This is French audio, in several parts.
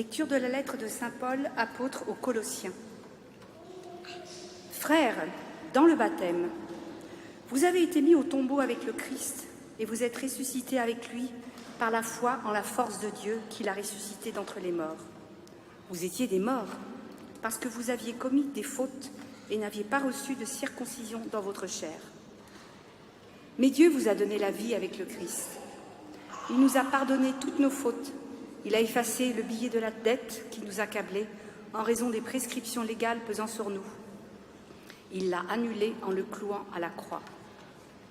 Lecture de la lettre de saint Paul, apôtre aux Colossiens. Frères, dans le baptême, vous avez été mis au tombeau avec le Christ et vous êtes ressuscités avec lui par la foi en la force de Dieu qui l'a ressuscité d'entre les morts. Vous étiez des morts parce que vous aviez commis des fautes et n'aviez pas reçu de circoncision dans votre chair. Mais Dieu vous a donné la vie avec le Christ. Il nous a pardonné toutes nos fautes. Il a effacé le billet de la dette qui nous accablait en raison des prescriptions légales pesant sur nous. Il l'a annulé en le clouant à la croix.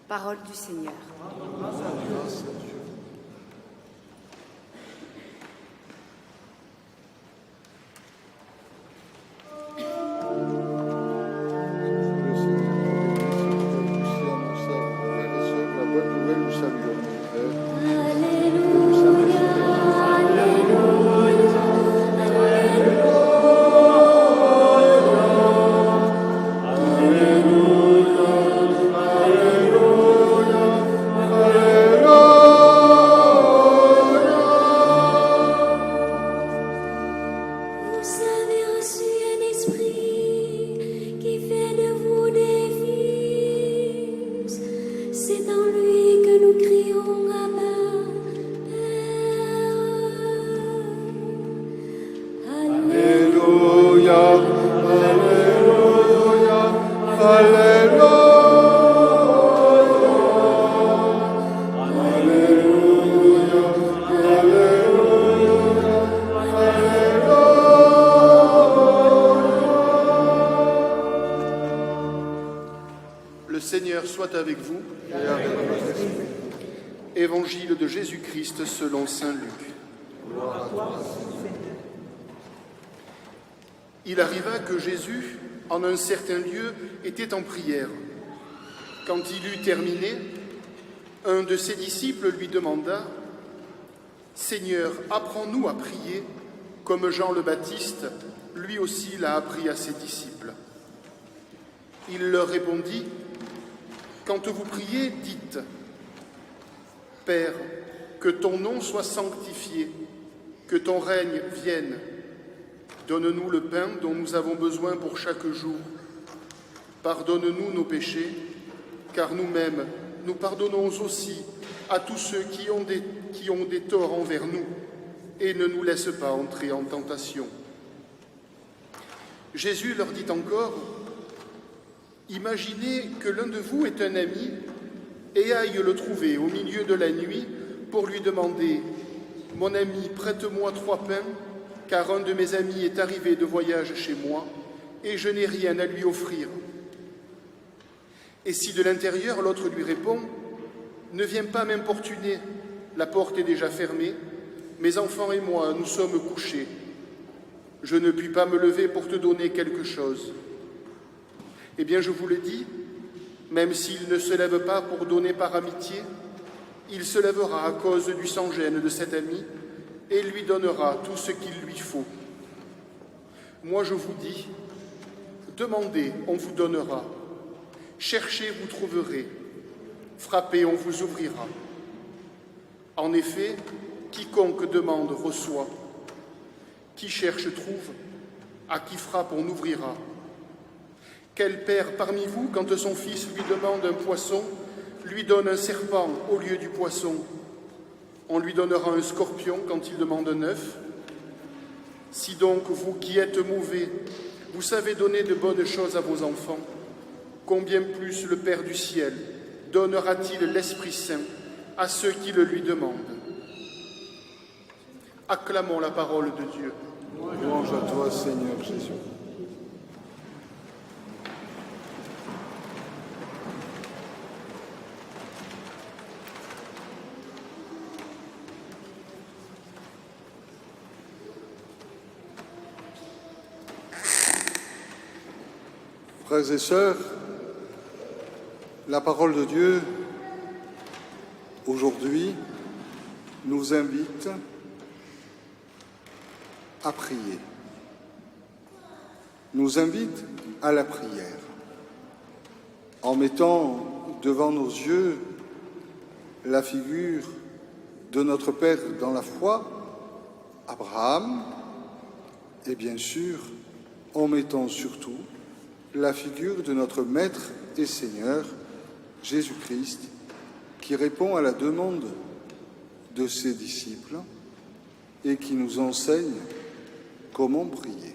Parole du Seigneur. Avec vous et avec votre esprit. Évangile de Jésus-Christ selon saint Luc. Gloire à toi, Seigneur. Il arriva que Jésus, en un certain lieu, était en prière. Quand il eut terminé, un de ses disciples lui demanda « Seigneur, apprends-nous à prier, comme Jean le Baptiste, lui aussi l'a appris à ses disciples. » Il leur répondit « Quand vous priez, dites « Père, que ton nom soit sanctifié, que ton règne vienne. Donne-nous le pain dont nous avons besoin pour chaque jour. Pardonne-nous nos péchés, car nous-mêmes, nous pardonnons aussi à tous ceux qui ont des torts envers nous, et ne nous laisse pas entrer en tentation. » Jésus leur dit encore « Imaginez que l'un de vous est un ami et aille le trouver au milieu de la nuit pour lui demander « Mon ami, prête-moi 3 pains, car un de mes amis est arrivé de voyage chez moi et je n'ai rien à lui offrir. » Et si de l'intérieur l'autre lui répond « Ne viens pas m'importuner, la porte est déjà fermée, mes enfants et moi nous sommes couchés. Je ne puis pas me lever pour te donner quelque chose. » Eh bien, je vous le dis, même s'il ne se lève pas pour donner par amitié, il se lèvera à cause du sans-gêne de cet ami et lui donnera tout ce qu'il lui faut. Moi, je vous dis, demandez, on vous donnera. Cherchez, vous trouverez. Frappez, on vous ouvrira. En effet, quiconque demande reçoit. Qui cherche trouve. À qui frappe, on ouvrira. Quel père parmi vous, quand son fils lui demande un poisson, lui donne un serpent au lieu du poisson? On lui donnera un scorpion quand il demande un œuf? Si donc, vous qui êtes mauvais, vous savez donner de bonnes choses à vos enfants, combien plus le Père du ciel donnera-t-il l'Esprit Saint à ceux qui le lui demandent? Acclamons la parole de Dieu. Louange à toi, Seigneur Jésus. Frères et sœurs, la parole de Dieu, aujourd'hui, nous invite à prier, nous invite à la prière, en mettant devant nos yeux la figure de notre Père dans la foi, Abraham, Et bien sûr, en mettant surtout la figure de notre Maître et Seigneur, Jésus-Christ, qui répond à la demande de ses disciples et qui nous enseigne comment prier.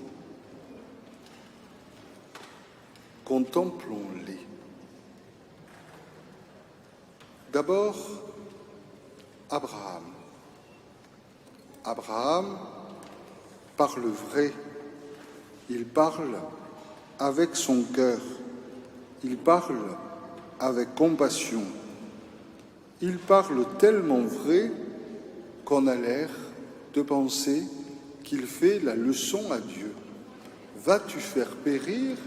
Contemplons-les. D'abord, Abraham. Abraham parle vrai, il parle avec son cœur, il parle avec compassion, il parle tellement vrai qu'on a l'air de penser qu'il fait la leçon à Dieu. Vas-tu faire périr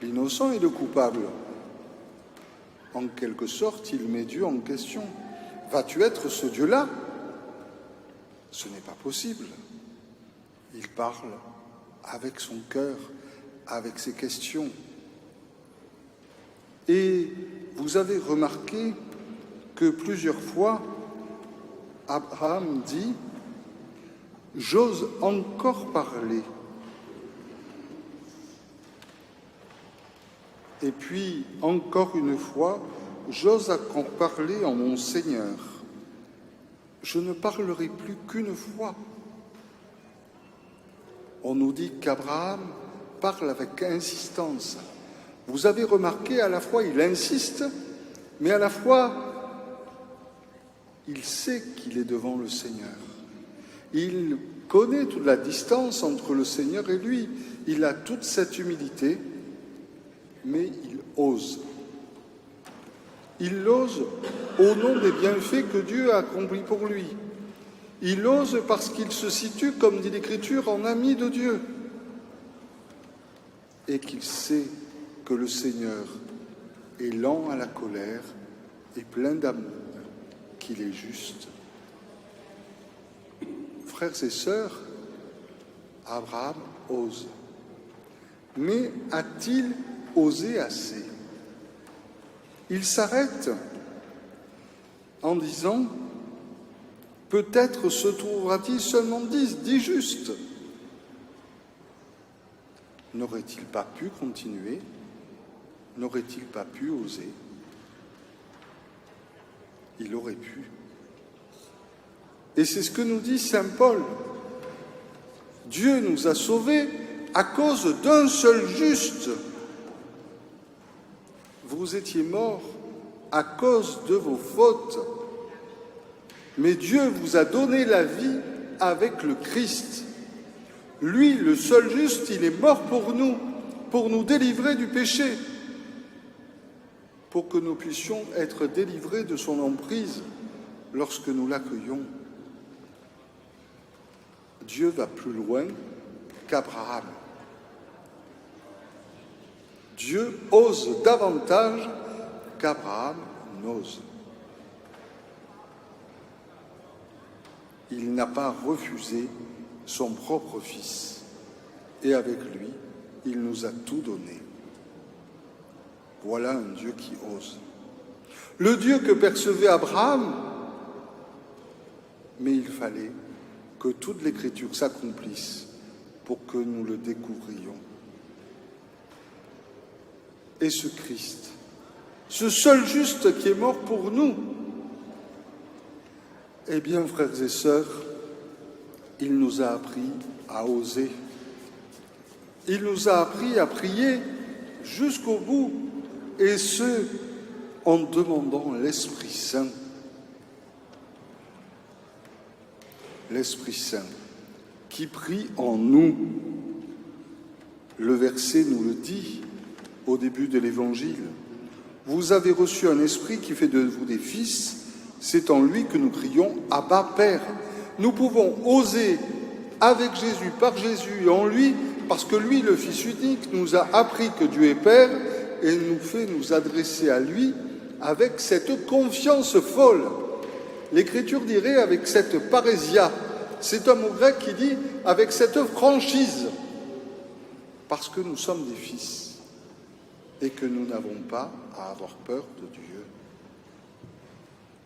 l'innocent et le coupable? En quelque sorte, il met Dieu en question. Vas-tu être ce Dieu-là? Ce n'est pas possible. Il parle avec son cœur, avec ses questions. Et vous avez remarqué que plusieurs fois, Abraham dit « J'ose encore parler ». Et puis, encore une fois, « J'ose encore parler en mon Seigneur. Je ne parlerai plus qu'une fois ». On nous dit qu'Abraham parle avec insistance. Vous avez remarqué, à la fois il insiste, mais à la fois il sait qu'il est devant le Seigneur. Il connaît toute la distance entre le Seigneur et lui. Il a toute cette humilité, mais il ose. Il ose au nom des bienfaits que Dieu a accomplis pour lui. Il ose parce qu'il se situe, comme dit l'Écriture, en ami de Dieu. Et qu'il sait que le Seigneur est lent à la colère et plein d'amour, qu'il est juste. Frères et sœurs, Abraham ose. Mais a-t-il osé assez? Il s'arrête en disant « Peut-être se trouvera-t-il seulement 10 justes ». N'aurait-il pas pu continuer? N'aurait-il pas pu oser? Il aurait pu. Et c'est ce que nous dit saint Paul. Dieu nous a sauvés à cause d'un seul juste. Vous étiez morts à cause de vos fautes, mais Dieu vous a donné la vie avec le Christ. Lui, le seul juste, il est mort pour nous délivrer du péché, pour que nous puissions être délivrés de son emprise lorsque nous l'accueillons. Dieu va plus loin qu'Abraham. Dieu ose davantage qu'Abraham n'ose. Il n'a pas refusé son propre fils, et avec lui, il nous a tout donné. Voilà un Dieu qui ose. Le Dieu que percevait Abraham, mais il fallait que toute l'Écriture s'accomplisse pour que nous le découvrions. Et ce Christ, ce seul juste qui est mort pour nous, eh bien, frères et sœurs, il nous a appris à oser. Il nous a appris à prier jusqu'au bout, et ce, en demandant l'Esprit Saint. L'Esprit Saint qui prie en nous. Le verset nous le dit au début de l'Évangile. Vous avez reçu un esprit qui fait de vous des fils, c'est en lui que nous crions « Abba, Père ». Nous pouvons oser avec Jésus, par Jésus et en lui, parce que lui, le Fils unique, nous a appris que Dieu est Père et nous fait nous adresser à lui avec cette confiance folle. L'Écriture dirait avec cette parésia. C'est un mot grec qui dit avec cette franchise, parce que nous sommes des fils et que nous n'avons pas à avoir peur de Dieu.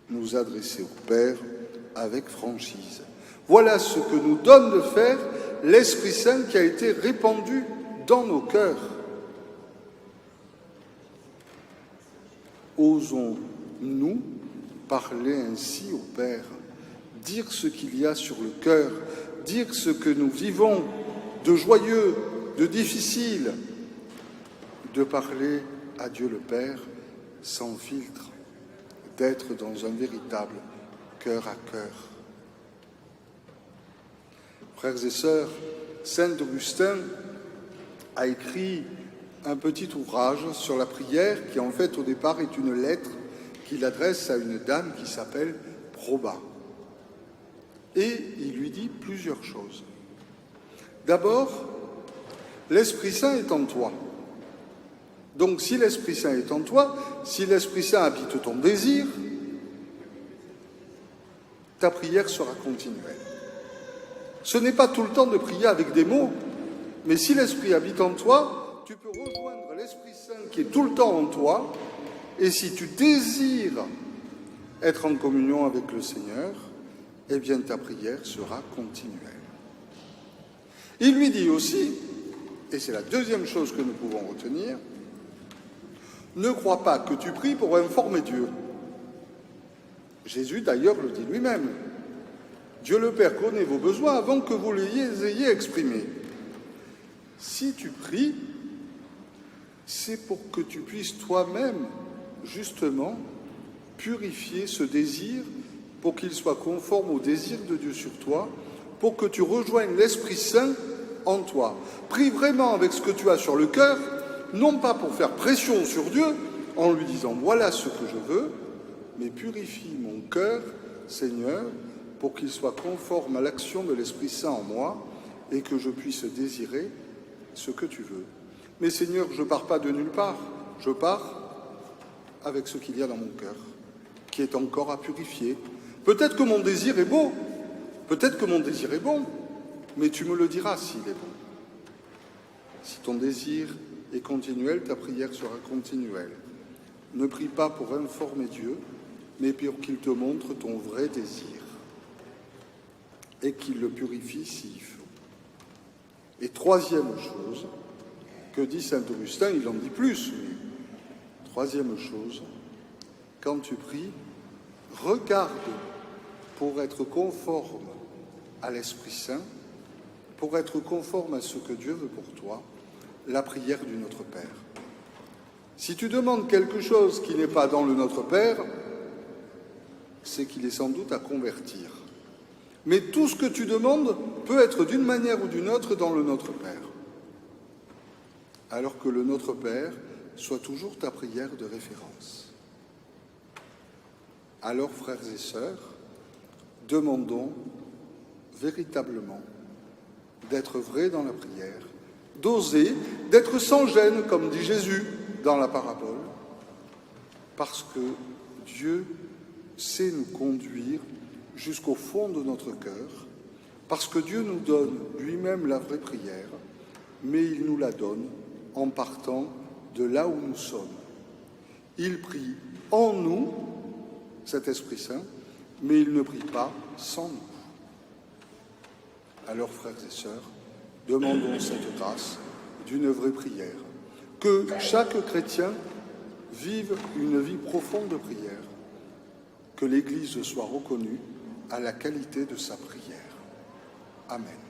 Nous adresser au Père avec franchise. Voilà ce que nous donne de faire l'Esprit Saint qui a été répandu dans nos cœurs. Osons-nous parler ainsi au Père, dire ce qu'il y a sur le cœur, dire ce que nous vivons de joyeux, de difficile, de parler à Dieu le Père sans filtre, d'être dans un véritable cœur à cœur. Frères et sœurs, saint Augustin a écrit un petit ouvrage sur la prière qui en fait au départ est une lettre qu'il adresse à une dame qui s'appelle Proba. Et il lui dit plusieurs choses. D'abord, l'Esprit Saint est en toi. Donc si l'Esprit Saint est en toi, si l'Esprit Saint habite ton désir, ta prière sera continuelle. Ce n'est pas tout le temps de prier avec des mots, mais si l'Esprit habite en toi, tu peux rejoindre l'Esprit Saint qui est tout le temps en toi, et si tu désires être en communion avec le Seigneur, eh bien ta prière sera continuelle. Il lui dit aussi, et c'est la deuxième chose que nous pouvons retenir, ne crois pas que tu pries pour informer Dieu. Jésus d'ailleurs le dit lui-même. Dieu le Père connaît vos besoins avant que vous les ayez exprimés. Si tu pries, c'est pour que tu puisses toi-même, justement, purifier ce désir pour qu'il soit conforme au désir de Dieu sur toi, pour que tu rejoignes l'Esprit Saint en toi. Prie vraiment avec ce que tu as sur le cœur, non pas pour faire pression sur Dieu, en lui disant « voilà ce que je veux », mais purifie mon cœur, Seigneur, pour qu'il soit conforme à l'action de l'Esprit Saint en moi et que je puisse désirer ce que tu veux. Mais Seigneur, je ne pars pas de nulle part, je pars avec ce qu'il y a dans mon cœur, qui est encore à purifier. Peut-être que mon désir est beau, peut-être que mon désir est bon, mais tu me le diras s'il est bon. Si ton désir est continuel, ta prière sera continuelle. Ne prie pas pour informer Dieu, mais pour qu'il te montre ton vrai désir et qu'il le purifie s'il faut. Et troisième chose, que dit saint Augustin, il en dit plus, mais troisième chose, quand tu pries, regarde pour être conforme à l'Esprit Saint, pour être conforme à ce que Dieu veut pour toi, la prière du Notre Père. Si tu demandes quelque chose qui n'est pas dans le Notre Père, c'est qu'il est sans doute à convertir. Mais tout ce que tu demandes peut être d'une manière ou d'une autre dans le Notre Père. Alors que le Notre Père soit toujours ta prière de référence. Alors, frères et sœurs, demandons véritablement d'être vrais dans la prière, d'oser, d'être sans gêne, comme dit Jésus dans la parabole, parce que Dieu sait nous conduire jusqu'au fond de notre cœur, parce que Dieu nous donne lui-même la vraie prière, mais il nous la donne en partant de là où nous sommes. Il prie en nous, cet Esprit Saint, mais il ne prie pas sans nous. Alors, frères et sœurs, demandons cette grâce d'une vraie prière, que chaque chrétien vive une vie profonde de prière, que l'Église soit reconnue à la qualité de sa prière. Amen.